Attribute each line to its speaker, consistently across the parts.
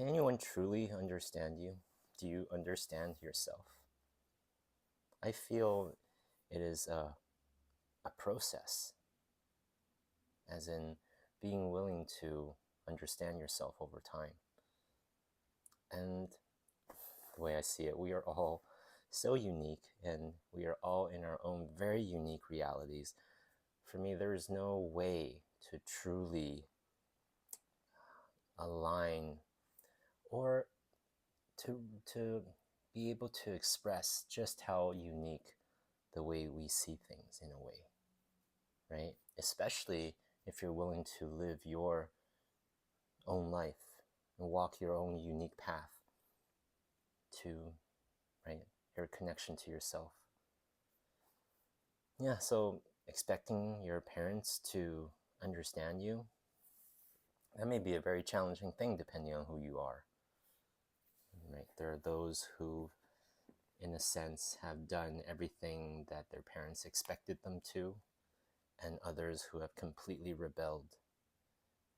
Speaker 1: Can anyone truly understand you? Do you understand yourself? I feel it is a process, as in being willing to understand yourself over time. And the way I see it, we are all so unique and we are all in our own very unique realities. For me, there is no way to truly align or to be able to express just how unique the way we see things in a way, right? Especially if you're willing to live your own life and walk your own unique path to, right, your connection to yourself. Yeah, so expecting your parents to understand you, that may be a very challenging thing depending on who you are, right? There are those who, in a sense, have done everything that their parents expected them to, and others who have completely rebelled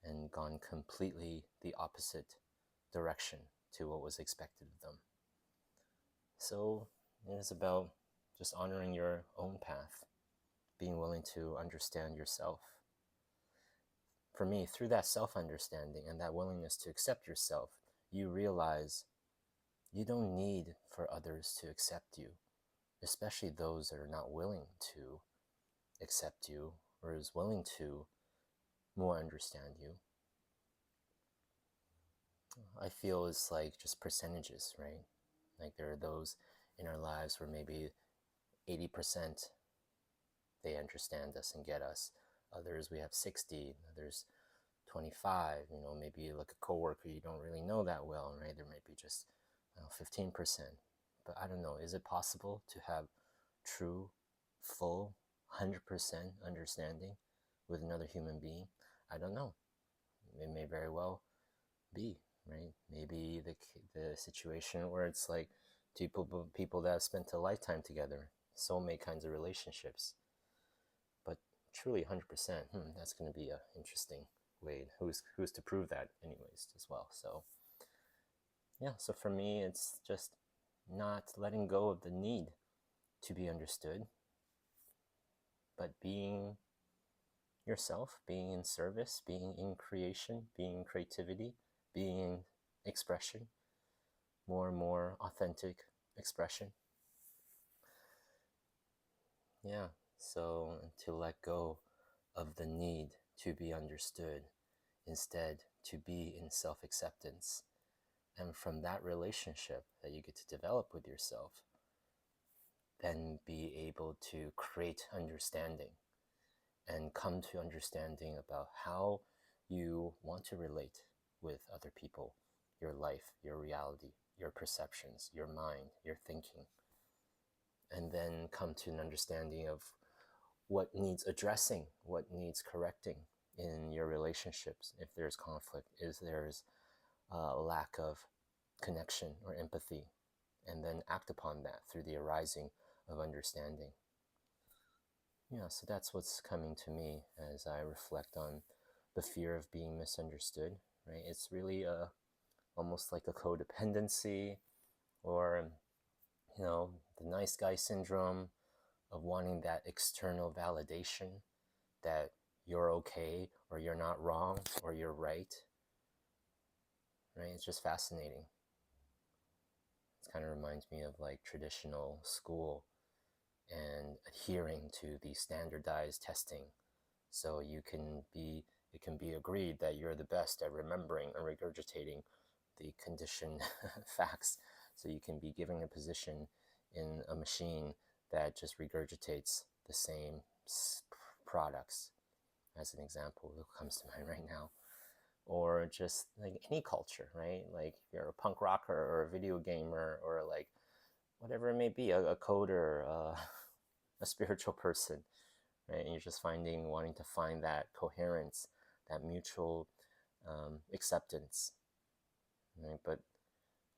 Speaker 1: and gone completely the opposite direction to what was expected of them. So it is about just honoring your own path, being willing to understand yourself. For me, through that self-understanding and that willingness to accept yourself, you realize you don't need for others to accept you, especially those that are not willing to accept you or is willing to more understand you. I feel it's like just percentages, right? Like there are those in our lives where maybe 80% they understand us and get us. Others we have 60, others 25, maybe like a coworker you don't really know that well, right? There might be just 15%. But I don't know, is it possible to have true, full, 100% understanding with another human being? I don't know. It may very well be, right? Maybe the situation where it's like people that have spent a lifetime together, soulmate kinds of relationships. But truly 100%, that's going to be an interesting way. Who's to prove that anyways as well. So yeah, so for me, it's just not letting go of the need to be understood, but being yourself, being in service, being in creation, being in creativity, being in expression, more and more authentic expression. Yeah, so to let go of the need to be understood, instead to be in self-acceptance. And from that relationship that you get to develop with yourself, then be able to create understanding and come to understanding about how you want to relate with other people, your life, your reality, your perceptions, your mind, your thinking, and then come to an understanding of what needs addressing, what needs correcting in your relationships. If there's conflict, if there's a lack of connection or empathy, and then act upon that through the arising of understanding. Yeah, so that's what's coming to me as I reflect on the fear of being misunderstood, right? It's really almost like a codependency, or, the nice guy syndrome of wanting that external validation that you're okay or you're not wrong or you're right, right? It's just fascinating. It kind of reminds me of like traditional school and adhering to the standardized testing. So it can be agreed that you're the best at remembering and regurgitating the conditioned facts. So you can be given a position in a machine that just regurgitates the same products, as an example that comes to mind right now. Or just like any culture, right? Like if you're a punk rocker or a video gamer or like whatever it may be, a coder, a spiritual person, right? And you're just wanting to find that coherence, that mutual acceptance, right? But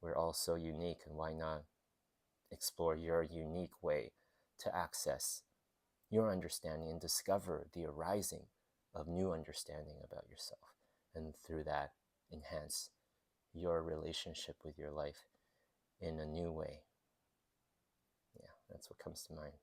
Speaker 1: we're all so unique, and why not explore your unique way to access your understanding and discover the arising of new understanding about yourself, and through that enhance your relationship with your life in a new way. Yeah, that's what comes to mind.